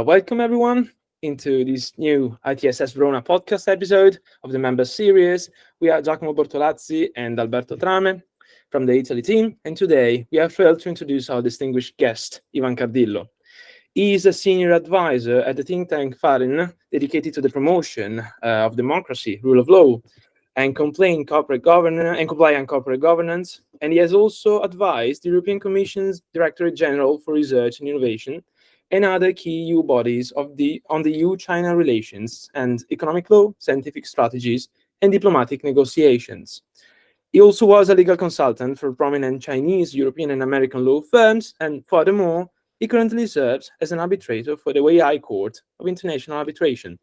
Welcome everyone into this new ITSS Verona podcast episode of the member series. We are Giacomo Bortolazzi and Alberto Trame from the Italy team, and today we are thrilled to introduce our distinguished guest, Ivan Cardillo. He is a senior advisor at the think tank Farin, dedicated to the promotion of democracy, rule of law, and compliant corporate governance. And he has also advised the European Commission's Directorate General for Research and Innovation and other key EU bodies on the EU-China relations and economic law, scientific strategies, and diplomatic negotiations. He also was a legal consultant for prominent Chinese, European, and American law firms, and furthermore, he currently serves as an arbitrator for the High Court of International Arbitration.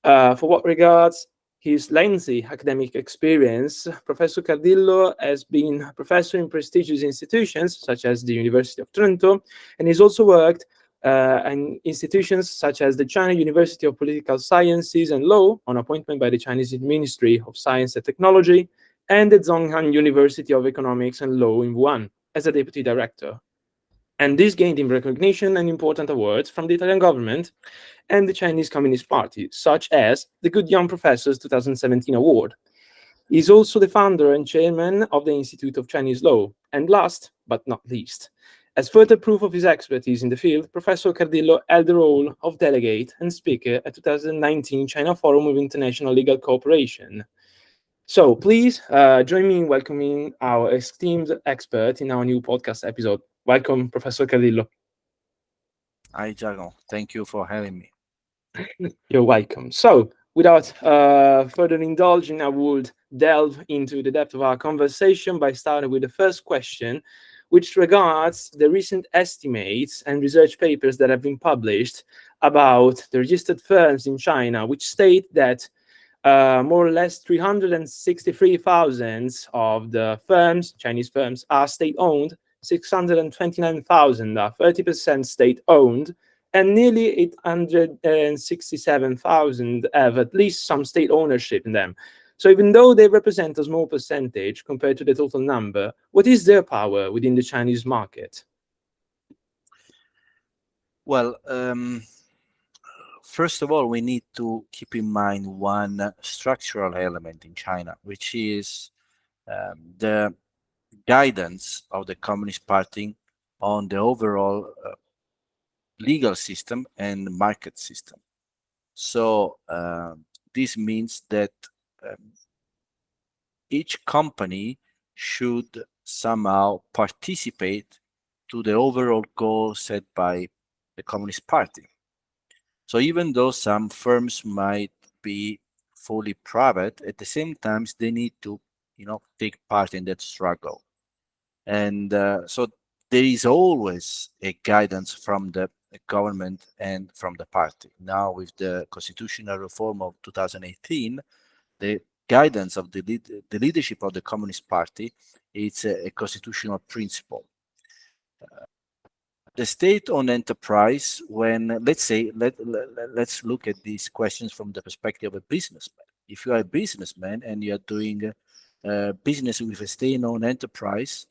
For what regards his lengthy academic experience, Professor Cardillo has been a professor in prestigious institutions such as the University of Trento, and he's also worked in institutions such as the China University of Political Sciences and Law, on appointment by the Chinese Ministry of Science and Technology, and the Zhonghan University of Economics and Law in Wuhan as a deputy director. And this gained him recognition and important awards from the Italian government and the Chinese Communist Party, such as the Good Young Professors 2017 Award. He is also the founder and chairman of the Institute of Chinese Law. And last but not least, as further proof of his expertise in the field, Professor Cardillo held the role of delegate and speaker at 2019 China Forum of International Legal Cooperation. So please join me in welcoming our esteemed expert in our new podcast episode. Welcome, Professor Cardillo. Hi, Giacomo. Thank you for having me. You're welcome. So, without further indulging, I would delve into the depth of our conversation by starting with the first question, which regards the recent estimates and research papers that have been published about the registered firms in China, which state that more or less 363,000 of the firms, Chinese firms, are state-owned, 629,000 are 30% state-owned, and nearly 867,000 have at least some state ownership in them. So even though they represent a small percentage compared to the total number, what is their power within the Chinese market? Well, first of all, we need to keep in mind one structural element in China, which is the guidance of the Communist Party on the overall legal system and market system. So this means that each company should somehow participate to the overall goal set by the Communist Party. So even though some firms might be fully private, at the same time they need to, take part in that struggle. And so there is always a guidance from the government and from the party. Now, with the constitutional reform of 2018, the guidance of the leadership of the Communist Party is a constitutional principle. The state-owned enterprise, when let's say let's look at these questions from the perspective of a businessman. If you are a businessman and you are doing business with a state-owned enterprise,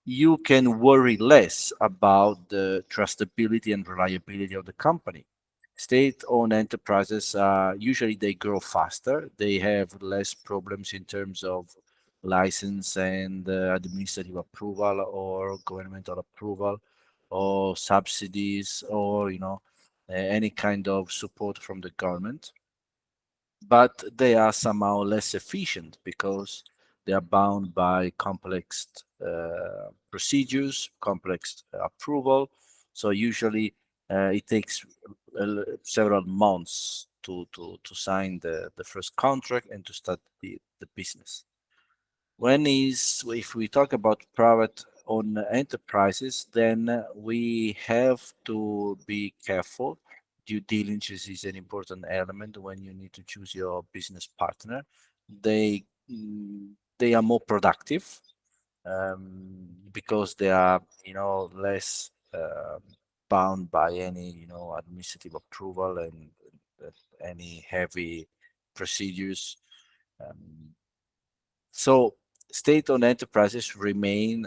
you can worry less about the trustability and reliability of the company. State-owned enterprises usually they grow faster. They have less problems in terms of license and administrative approval or governmental approval or subsidies or any kind of support from the government, but they are somehow less efficient because they are bound by complex procedures, complex approval. So usually it takes several months to sign the first contract and to start the business. If we talk about private owned enterprises, then we have to be careful. Due diligence is an important element when you need to choose your business partner. They are more productive because they are less bound by any administrative approval and any heavy procedures. So state-owned enterprises remain,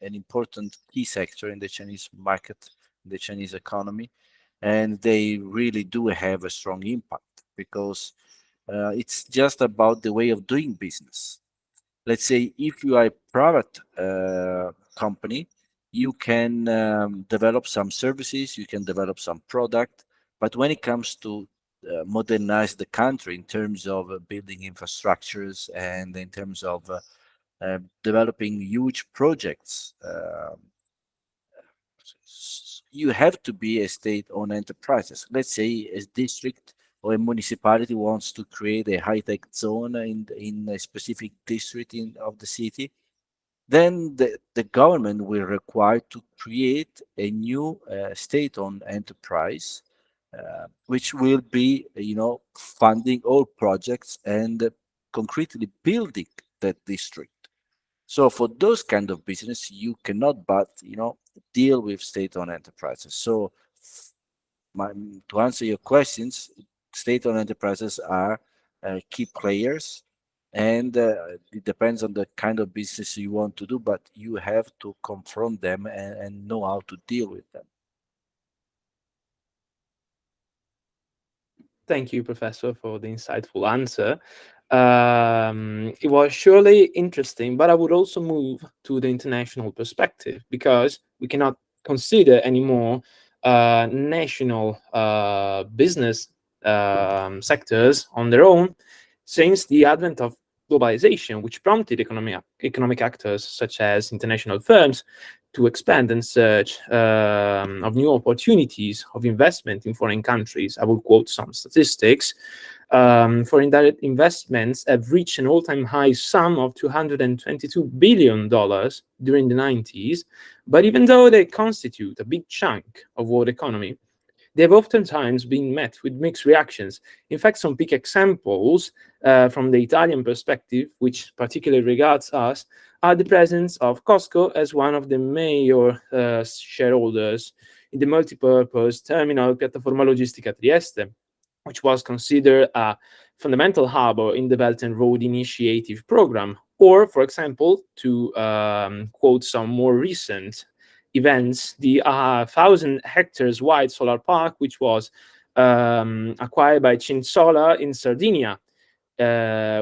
an important key sector in the Chinese market, the Chinese economy, and they really do have a strong impact because it's just about the way of doing business. Let's say if you are a private company, you can develop some services, you can develop some product, but when it comes to modernize the country in terms of building infrastructures and in terms of developing huge projects, you have to be a state-owned enterprises. Let's say a district or a municipality wants to create a high-tech zone in a specific district of the city, then the government will require to create a new state-owned enterprise, which will be, funding all projects and concretely building that district. So for those kind of business, you cannot but deal with state-owned enterprises. So my, to answer your questions, state-owned enterprises are key players, and it depends on the kind of business you want to do, but you have to confront them and know how to deal with them. Thank you, Professor, for the insightful answer. It was surely interesting, but I would also move to the international perspective because we cannot consider anymore national business sectors on their own since the advent of globalization, which prompted economic actors such as international firms to expand and search of new opportunities of investment in foreign countries. I will quote some statistics. Foreign direct investments have reached an all-time high sum of $222 billion during the 90s, but even though they constitute a big chunk of world economy, they have oftentimes been met with mixed reactions. In fact, some big examples from the Italian perspective, which particularly regards us, are the presence of Costco as one of the major shareholders in the multipurpose terminal Piattaforma Logistica Trieste, which was considered a fundamental harbor in the Belt and Road Initiative program. Or, for example, to quote some more recent events, the 1,000 hectares wide solar park, which was acquired by Cinsola in Sardinia,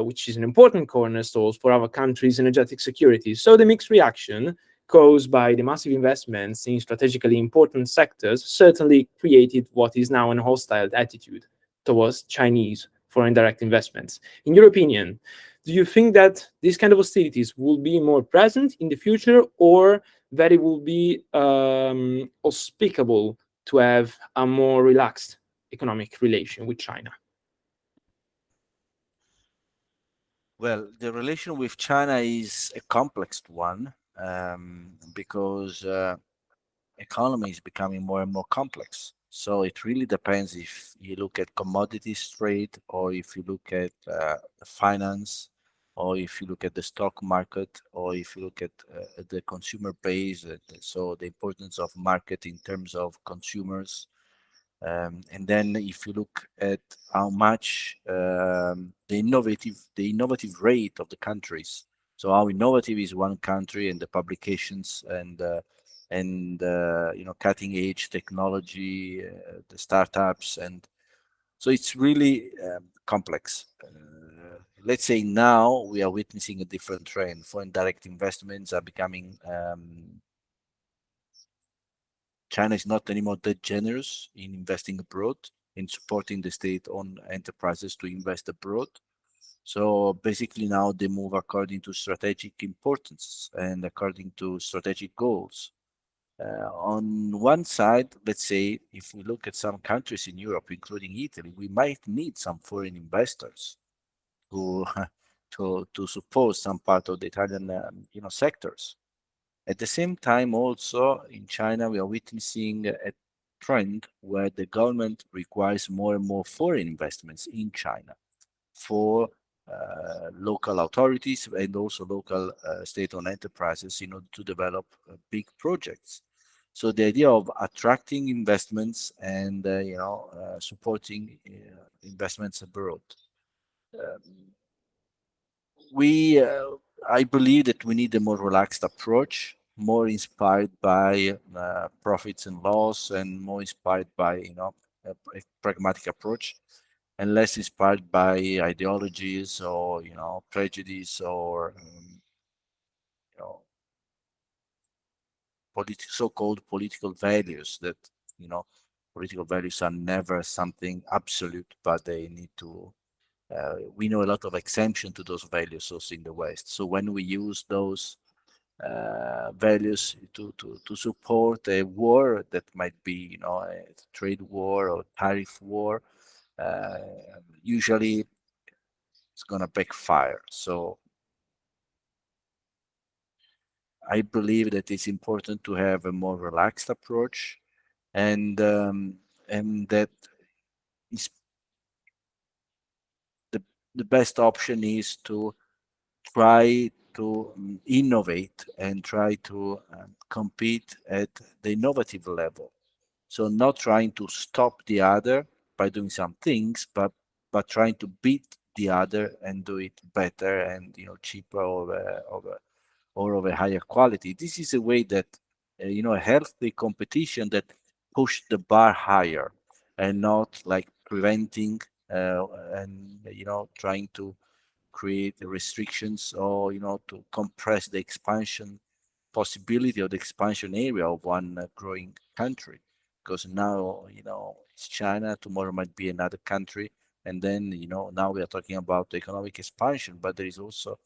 which is an important cornerstone for our country's energetic security. So the mixed reaction caused by the massive investments in strategically important sectors certainly created what is now an hostile attitude towards Chinese foreign direct investments. In your opinion, do you think that these kind of hostilities will be more present in the future, or that it will be unspeakable to have a more relaxed economic relation with China? Well, the relation with China is a complex one because economy is becoming more and more complex. So it really depends if you look at commodities trade, or if you look at finance, or if you look at the stock market, or if you look at the consumer base. So the importance of market in terms of consumers. And then if you look at how much the innovative rate of the countries, so how innovative is one country and the publications and cutting edge technology, the startups, and so it's really complex. Let's say now we are witnessing a different trend. Foreign direct investments are becoming China is not anymore that generous in investing abroad, in supporting the state-owned enterprises to invest abroad. So basically now they move according to strategic importance and according to strategic goals. On one side, let's say, if we look at some countries in Europe, including Italy, we might need some foreign investors to to support some part of the Italian sectors. At the same time, also in China, we are witnessing a trend where the government requires more and more foreign investments in China for local authorities and also local state-owned enterprises in order to develop big projects. So the idea of attracting investments and supporting investments abroad. We I believe that we need a more relaxed approach more inspired by profits and loss, and more inspired by a pragmatic approach, and less inspired by ideologies or prejudice or you know so-called political values. That you know political values are never something absolute, but they need to we know a lot of exemption to those values also in the West. So when we use those values to support a war that might be, a trade war or tariff war, uh, usually it's gonna backfire. So I believe that it's important to have a more relaxed approach, and that is the the best option is to try to innovate and try to compete at the innovative level. So not trying to stop the other by doing some things, but trying to beat the other and do it better and cheaper or of a higher quality. This is a way that a healthy competition that push the bar higher and not like preventing and trying to create restrictions or to compress the expansion possibility of the expansion area of one growing country, because now it's China, tomorrow might be another country, and then now we are talking about economic expansion, but there is also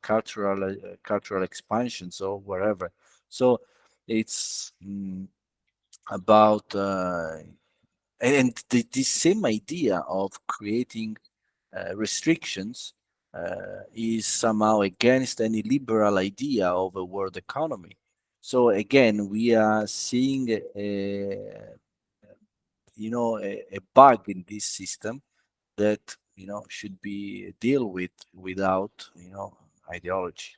cultural expansion, so wherever. So it's about and the same idea of creating restrictions is somehow against any liberal idea of a world economy. So again, we are seeing a bug in this system that should be dealt with without ideology.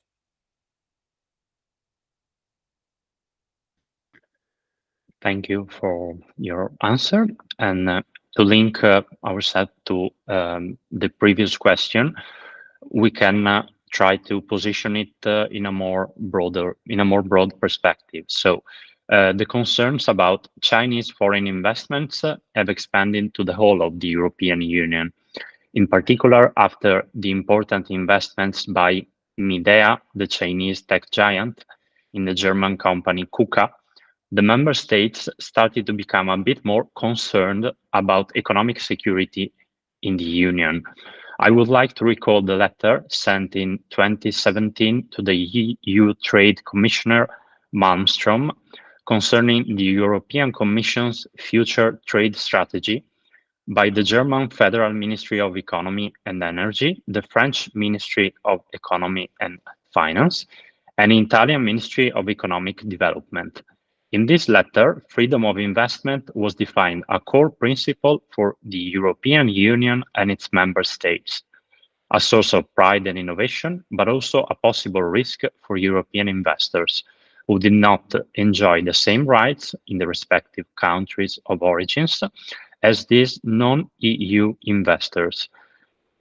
Thank you for your answer. And to link ourselves to the previous question, we can try to position it in a more broad perspective. So the concerns about Chinese foreign investments have expanded to the whole of the European Union, in particular after the important investments by Midea, the Chinese tech giant, in the German company KUKA. The member states started to become a bit more concerned about economic security in the Union. I would like to recall the letter sent in 2017 to the EU Trade Commissioner Malmström concerning the European Commission's future trade strategy by the German Federal Ministry of Economy and Energy, the French Ministry of Economy and Finance, and Italian Ministry of Economic Development. In this letter, freedom of investment was defined a core principle for the European Union and its member states, a source of pride and innovation, but also a possible risk for European investors who did not enjoy the same rights in the respective countries of origins as these non-EU investors,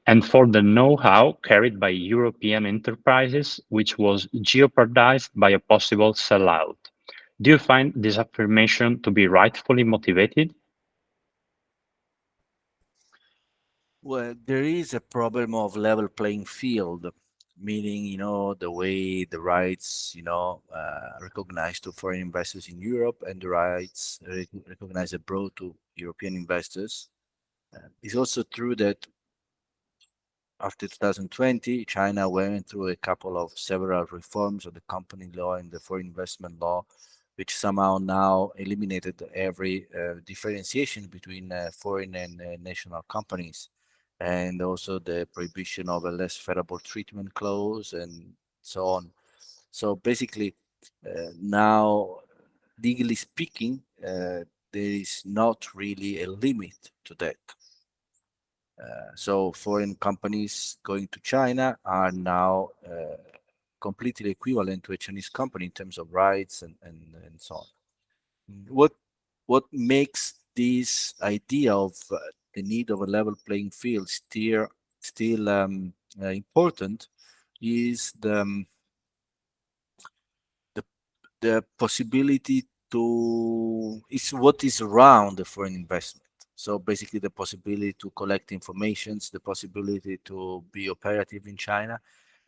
and for the know-how carried by European enterprises, which was jeopardized by a possible sellout. Do you find this affirmation to be rightfully motivated? Well, there is a problem of level playing field, meaning, the way the rights, recognized to foreign investors in Europe and the rights recognized abroad to European investors. It's also true that after 2020, China went through a couple of several reforms of the company law and the foreign investment law, which somehow now eliminated every differentiation between foreign and national companies, and also the prohibition of a less favorable treatment clause and so on. So basically, now, legally speaking, there is not really a limit to that. So foreign companies going to China are now completely equivalent to a Chinese company in terms of rights and so on. What makes this idea of the need of a level playing field still important is the the possibility to is what is around the foreign investment. So basically the possibility to collect informations, the possibility to be operative in China.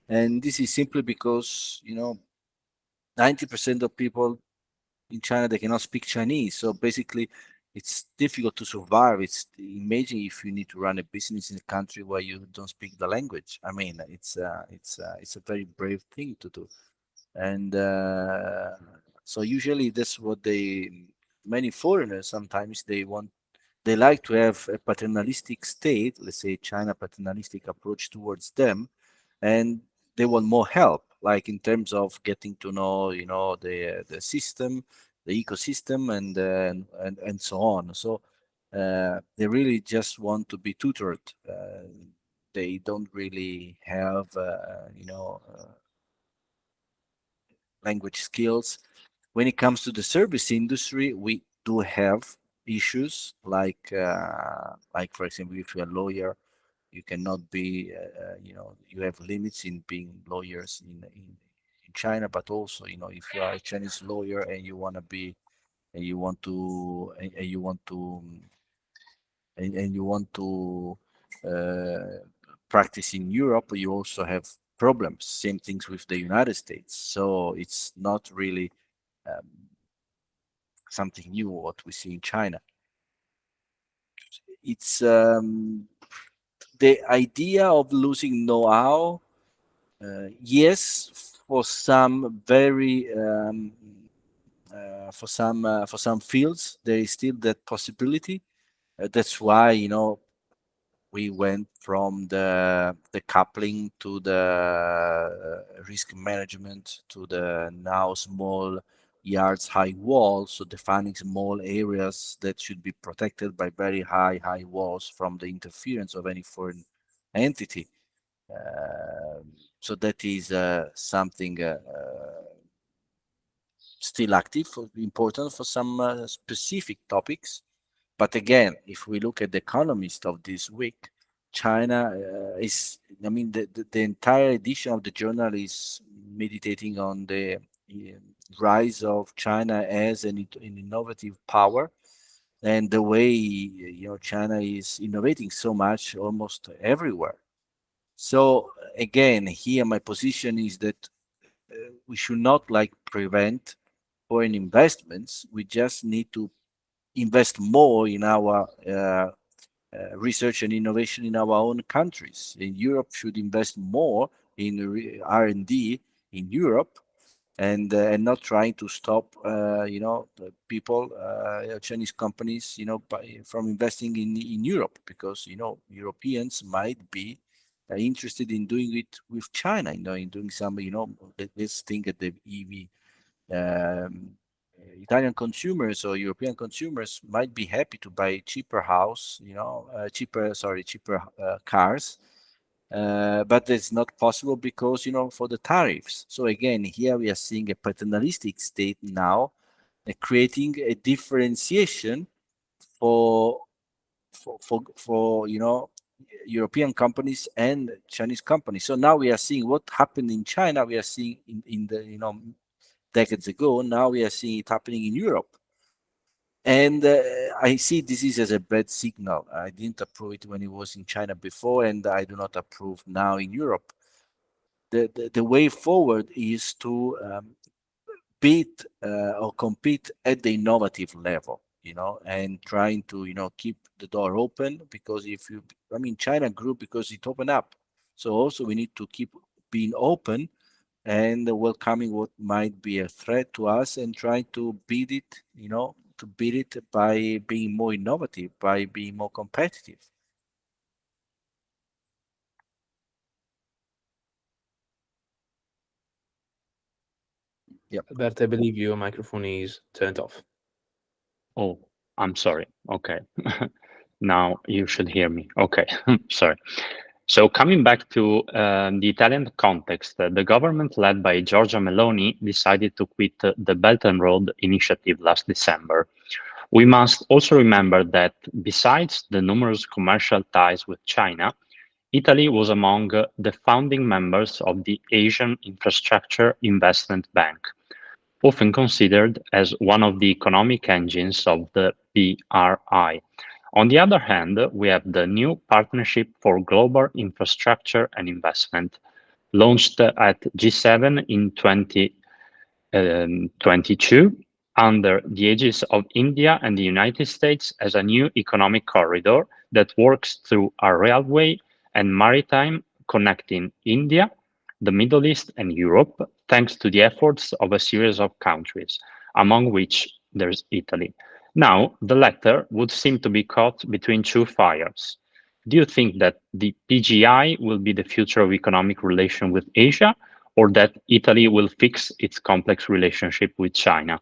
And this is simply because, 90% of people in China, they cannot speak Chinese. So basically it's difficult to survive. It's imagine if you need to run a business in a country where you don't speak the language. I mean, it's a very brave thing to do. And so usually that's what many foreigners sometimes they like to have a paternalistic state, let's say China paternalistic approach towards them, and they want more help, like in terms of getting to know, the system, the ecosystem, and so on. So they really just want to be tutored. They don't really have, language skills. When it comes to the service industry, we do have issues like for example, if you're a lawyer, you cannot be, you have limits in being lawyers in China, but also, if you are a Chinese lawyer and you want to be, and you want to, and you want to, and you want to practice in Europe, you also have problems. Same things with the United States. So it's not really um, something new what we see in China. It's the idea of losing know-how. Yes, for some very for some fields there is still that possibility. That's why, we went from the coupling to the risk management to the now small yards high walls, so defining small areas that should be protected by very high walls from the interference of any foreign entity. So that is something still active, important for some specific topics. But again, if we look at the Economist of this week, China is, I mean, the entire edition of the journal is meditating on the rise of China as an innovative power, and the way, China is innovating so much almost everywhere. So again, here my position is that we should not like prevent foreign investments. We just need to invest more in our research and innovation in our own countries. And Europe should invest more in R&D in Europe, and not trying to stop the people, Chinese companies, from investing in Europe, because Europeans might be interested in doing it with China, in doing some, let's think at the EV. Um, Italian consumers or European consumers might be happy to buy cheaper house, cheaper cars, but it's not possible because, for the tariffs. So again, here we are seeing a paternalistic state now, creating a differentiation for European companies and Chinese companies. So now we are seeing what happened in China. We are seeing in the decades ago. Now we are seeing it happening in Europe. And I see this is as a bad signal. I didn't approve it when it was in China before, and I do not approve now in Europe. The way forward is to beat or compete at the innovative level, and trying to, keep the door open, because China grew because it opened up. So also we need to keep being open and welcoming what might be a threat to us, and trying to beat it, by being more innovative, by being more competitive. Yep. Alberto, I believe your microphone is turned off. Oh, I'm sorry. Okay. Now you should hear me. Okay. Sorry. So coming back to the Italian context, the government led by Giorgia Meloni decided to quit the Belt and Road Initiative last December. We must also remember that besides the numerous commercial ties with China, Italy was among the founding members of the Asian Infrastructure Investment Bank. often considered as one of the economic engines of the BRI. On the other hand, we have the new Partnership for Global Infrastructure and Investment, launched at G7 in 2022 under the aegis of India and the United States as a new economic corridor that works through a railway and maritime connecting India, the Middle East, and Europe, thanks to the efforts of a series of countries, among which there's Italy. Now, the latter would seem to be caught between two fires. Do you think that the PGI will be the future of economic relation with Asia, or that Italy will fix its complex relationship with China?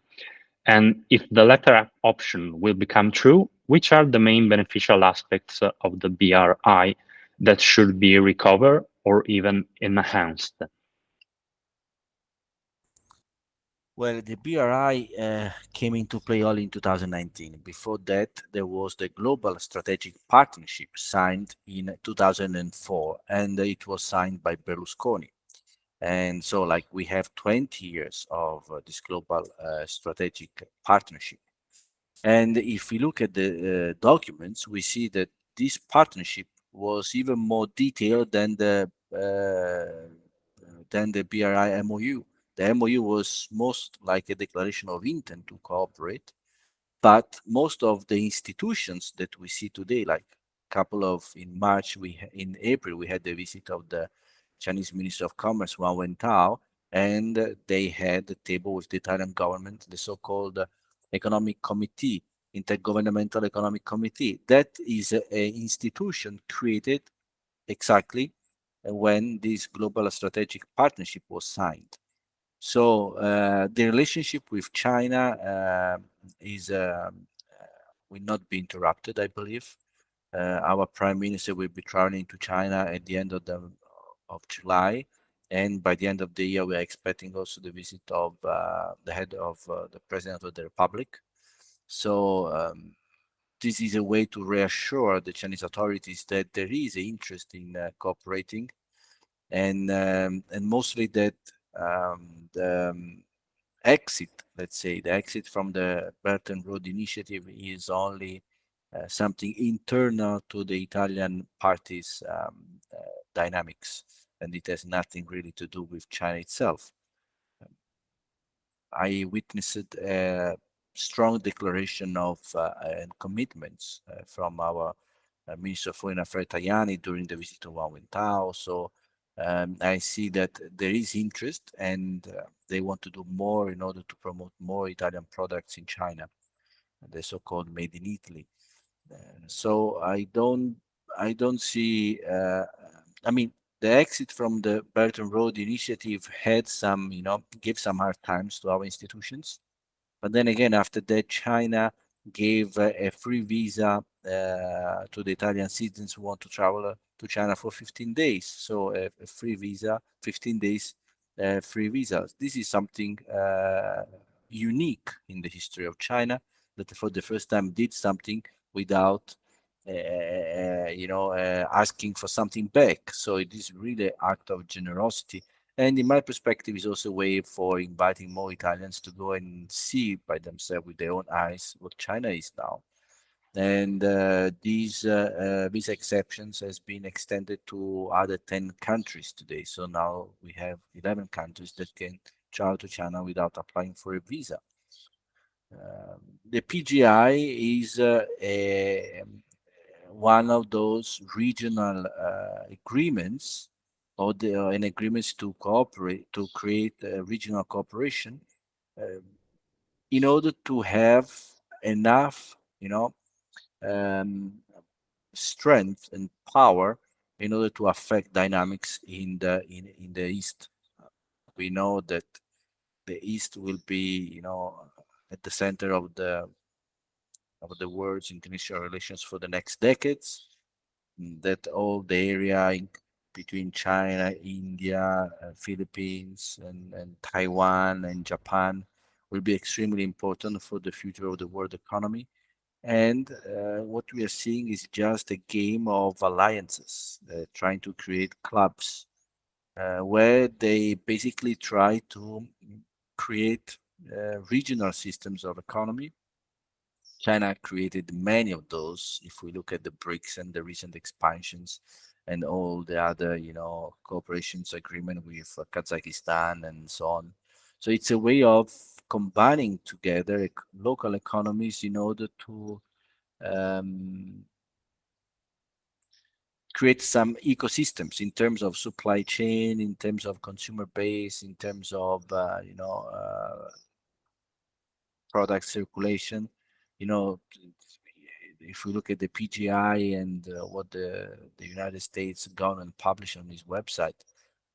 And if the latter option will become true, which are the main beneficial aspects of the BRI that should be recovered or even enhanced? Well, the BRI came into play only in 2019. Before that, there was the Global Strategic Partnership signed in 2004, and it was signed by Berlusconi. And so, like, we have 20 years of this global strategic partnership. And if we look at the documents, we see that this partnership was even more detailed than the BRI MOU. The MOU was most like a declaration of intent to cooperate, but most of the institutions that we see today, like in March, in April, we had the visit of the Chinese Minister of Commerce, Wang Wentao, and they had a table with the Italian government, the so-called Economic Committee, Intergovernmental Economic Committee. That is an institution created exactly when this global strategic partnership was signed. So the relationship with China is will not be interrupted, I believe. Our prime minister will be traveling to China at the end of July, and by the end of the year, we are expecting also the visit of the head of the president of the republic. So this is a way to reassure the Chinese authorities that there is an interest in cooperating, and mostly that the exit, let's say, the exit from the Belt and Road Initiative is only something internal to the Italian party's dynamics, and it has nothing really to do with China itself. I witnessed a strong declaration of and commitments from our Minister of Foreign Affairs Tajani during the visit of Wang Wentao. So I see that there is interest, and they want to do more in order to promote more Italian products in China, the so-called "Made in Italy." So I don't see. I mean, the exit from the Belt and Road Initiative had some, give some hard times to our institutions. But then again, after that, China gave a free visa to the Italian citizens who want to travel to China for 15 days. So a free visa, 15 days free visas. This is something unique in the history of China, that for the first time did something without asking for something back. So it is really an act of generosity. And in my perspective, is also a way for inviting more Italians to go and see by themselves with their own eyes what China is now. And these exceptions has been extended to other 10 countries today. So now we have 11 countries that can travel to China without applying for a visa. The PGI is one of those regional agreements, or an agreements to cooperate, to create regional cooperation, in order to have enough, strength and power in order to affect dynamics in the East. We know that the East will be, at the center of the world's international relations for the next decades. That all the area between China, India, Philippines, and Taiwan and Japan will be extremely important for the future of the world economy. And what we are seeing is just a game of alliances, trying to create clubs where they basically try to create regional systems of economy. China created many of those. If we look at the BRICS and the recent expansions and all the other, cooperations agreement with Kazakhstan and so on. So it's a way of combining together local economies in order to um, create some ecosystems in terms of supply chain, in terms of consumer base, in terms of product circulation. You know, if we look at the PGI and what the United States government published on its website,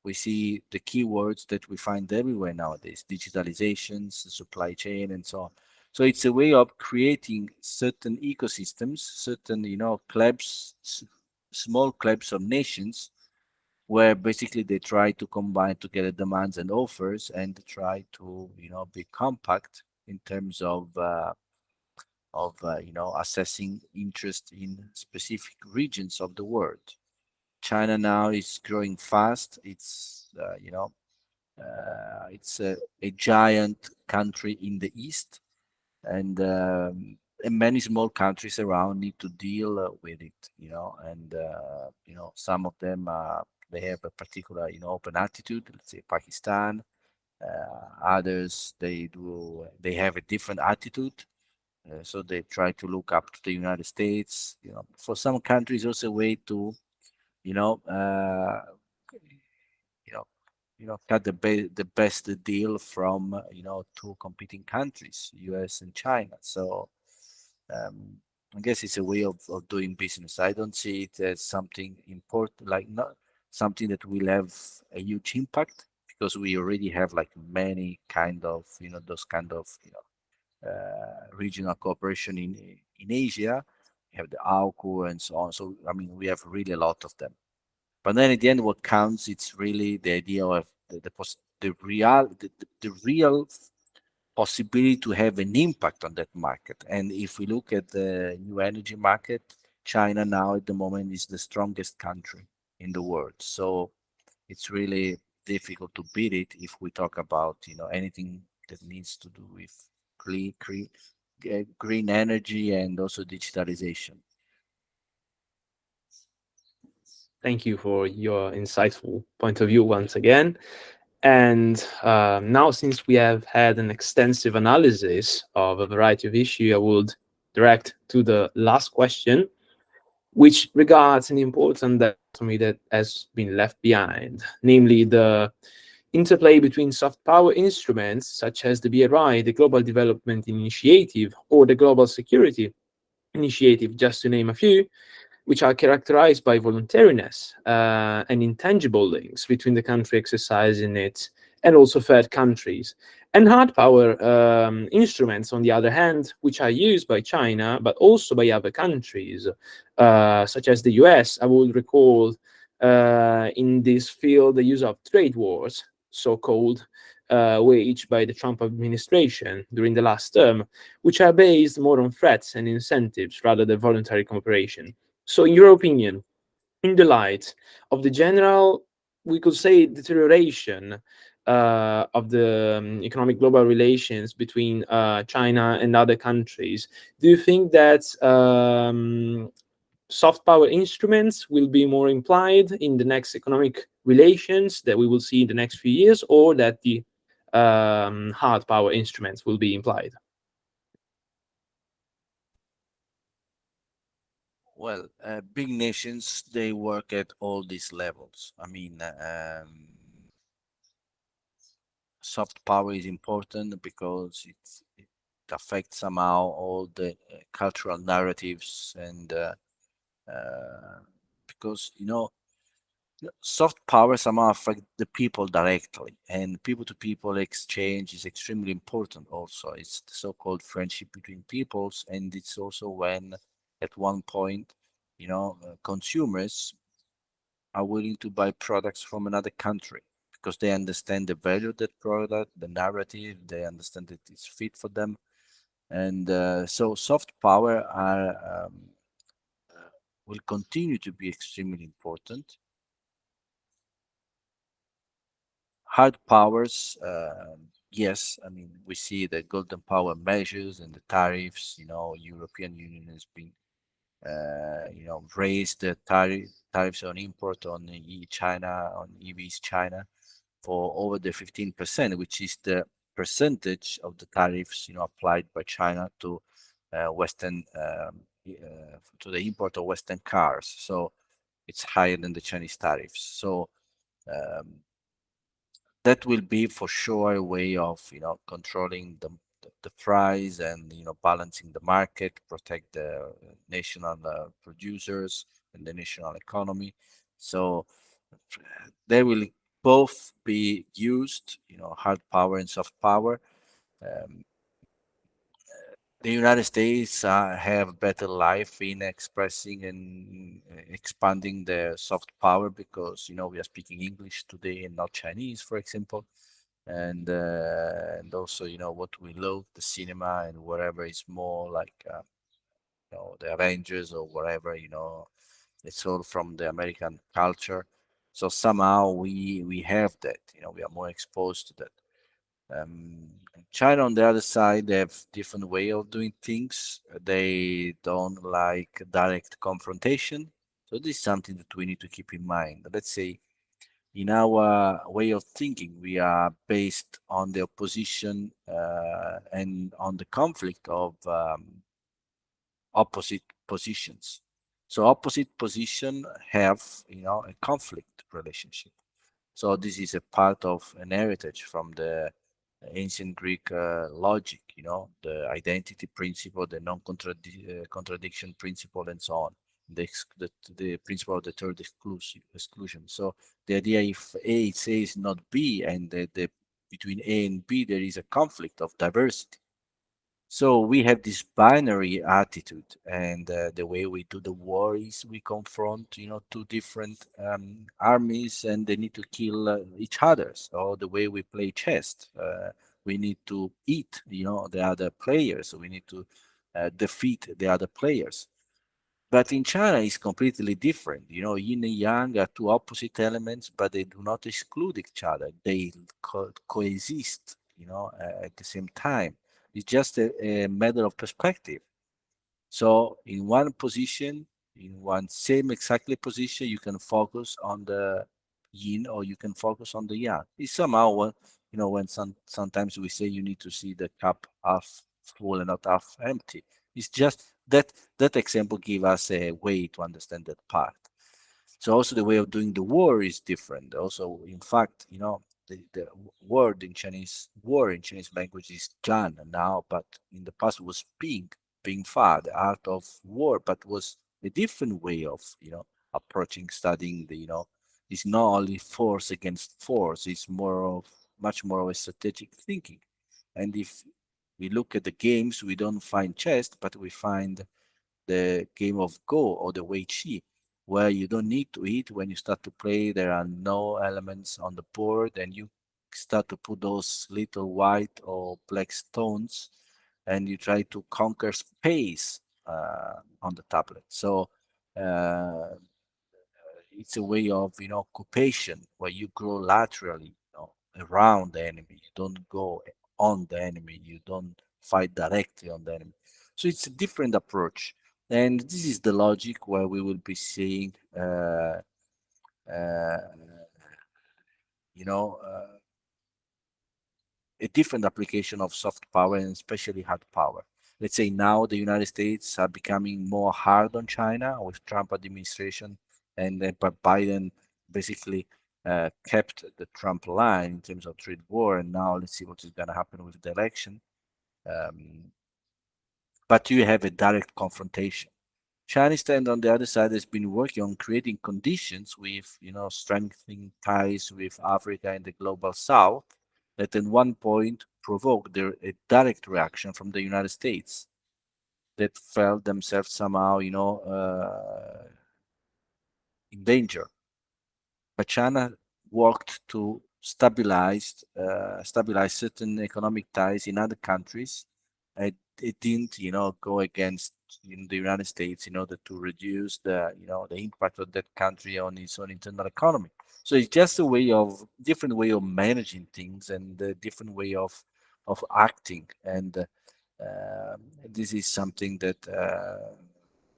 we see the keywords that we find everywhere nowadays: digitalizations, supply chain, and so on. So it's a way of creating certain ecosystems, certain clubs, small clubs of nations, where basically they try to combine together demands and offers and try to be compact in terms of assessing interest in specific regions of the world. China now is growing fast. It's a giant country in the east, and many small countries around need to deal with it. Some of them they have a particular open attitude. Let's say Pakistan. Others they have a different attitude, so they try to look up to the United States. For some countries, also a way to you know uh, you know cut the best deal from two competing countries, U.S. and China. So um, I guess it's a way of doing business. I don't see it as something important, like not something that will have a huge impact, because we already have like many kind of those kind of regional cooperation in Asia. We have the AUKU and so on. So I mean, we have really a lot of them. But then at the end, what counts, it's really the idea of the real possibility to have an impact on that market. And if we look at the new energy market, China now at the moment is the strongest country in the world. So it's really difficult to beat it if we talk about anything that needs to do with green energy and also digitalization. Thank you for your insightful point of view once again. And now, since we have had an extensive analysis of a variety of issues, I would direct to the last question, which regards an important dichotomy that has been left behind, namely the interplay between soft power instruments such as the BRI, the Global Development Initiative, or the Global Security Initiative, just to name a few, which are characterized by voluntariness and intangible links between the country exercising it and also third countries. And hard power instruments, on the other hand, which are used by China, but also by other countries, such as the US. I would recall in this field the use of trade wars, so-called, waged by the Trump administration during the last term, which are based more on threats and incentives rather than voluntary cooperation. So, in your opinion, in the light of the general, we could say, deterioration of the economic global relations between China and other countries, do you think that soft power instruments will be more implied in the next economic relations that we will see in the next few years, or that the hard power instruments will be implied? Well, big nations, they work at all these levels. I mean, soft power is important because it affects somehow all the cultural narratives, and because soft power somehow affect the people directly, and people to people exchange is extremely important. Also, it's the so-called friendship between peoples, and it's also when at one point consumers are willing to buy products from another country because they understand the value of that product, the narrative, they understand that it's fit for them. And so soft power will continue to be extremely important. Hard powers yes, I mean, we see the golden power measures and the tariffs. European Union has been, raised the tariffs on import on China, on EVs China for over the 15%, which is the percentage of the tariffs, applied by China to Western, to the import of Western cars. So it's higher than the Chinese tariffs. So um, that will be for sure a way of controlling the price and balancing the market, protect the national producers and the national economy. So they will both be used, hard power and soft power. um, the United States have better life in expressing and expanding their soft power because we are speaking English today and not Chinese, for example, and also what we love, the cinema and whatever is more like the Avengers or whatever, it's all from the American culture. So somehow we have that, we are more exposed to that. um, China, on the other side, they have different way of doing things. They don't like direct confrontation. So this is something that we need to keep in mind. Let's say in our way of thinking, we are based on the opposition and on the conflict of opposite positions. So opposite position have, a conflict relationship. So this is a part of an heritage from the ancient Greek logic, the identity principle, the non-contradiction principle, and so on. The principle of the third exclusion. So the idea if A says not B, and between A and B there is a conflict of diversity, so we have this binary attitude, and the way we do the war is we confront, two different armies, and they need to kill each other. So the way we play chess, we need to eat, the other players. So we need to defeat the other players. But in China, it's completely different. Yin and yang are two opposite elements, but they do not exclude each other. They coexist, at the same time. It's just a matter of perspective. So in one position, in one same exactly position, you can focus on the yin or you can focus on the yang. It's somehow when sometimes we say you need to see the cup half full and not half empty. It's just that example give us a way to understand that part. So also the way of doing the war is different. Also, in fact, the word in Chinese war in Chinese language is Zhan now, but in the past was Ping Fa, the art of war, but was a different way of approaching studying it's not only force against force, it's much more of a strategic thinking. And if we look at the games, we don't find chess, but we find the game of Go or the Wei Qi, where you don't need to eat when you start to play. There are no elements on the board, and you start to put those little white or black stones, and you try to conquer space on the tablet. So uh, it's a way of occupation where you grow laterally, around the enemy. You don't go on the enemy. You don't fight directly on the enemy. So it's a different approach, and this is the logic where we will be seeing, uh, you know, uh, a different application of soft power and especially hard power. Let's say now the United States are becoming more hard on China with Trump administration, and but Biden basically kept the Trump line in terms of trade war. And now let's see what is going to happen with the election. Um, but you have a direct confrontation. China stand on the other side has been working on creating conditions with, strengthening ties with Africa and the global South that at one point provoked a direct reaction from the United States that felt themselves somehow, in danger. But China worked to stabilize certain economic ties in other countries. It didn't, go against the United States in order to reduce the impact of that country on its own internal economy. So it's just a way of different way of managing things and a different way of acting. And this is something that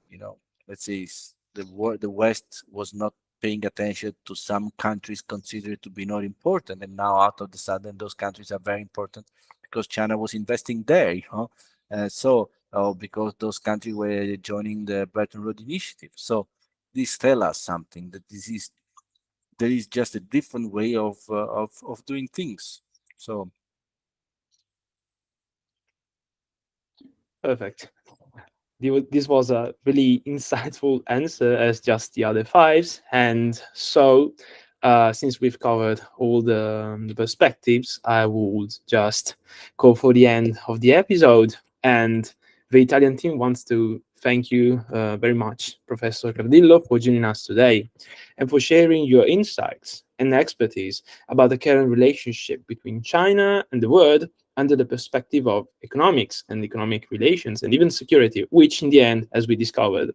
you know, let's say the West was not paying attention to some countries considered to be not important, and now out of the sudden those countries are very important because China was investing there, you know. Because those countries were joining the Bretton Woods Initiative. So this tell us something that there is just a different way of doing things. So Perfect. This was a really insightful answer as just the other fives. And so, since we've covered all the perspectives, I would just go for the end of the episode. And the Italian team wants to thank you very much, Professor Cardillo, for joining us today and for sharing your insights and expertise about the current relationship between China and the world under the perspective of economics and economic relations and even security, which in the end, as we discovered,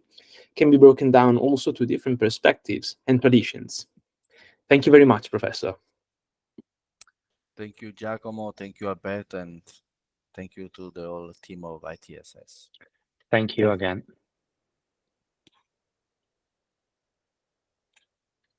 can be broken down also to different perspectives and traditions. Thank you very much, Professor. thank you, Giacomo. Thank you, Alberto, and thank you to the whole team of ITSS. Thank you again.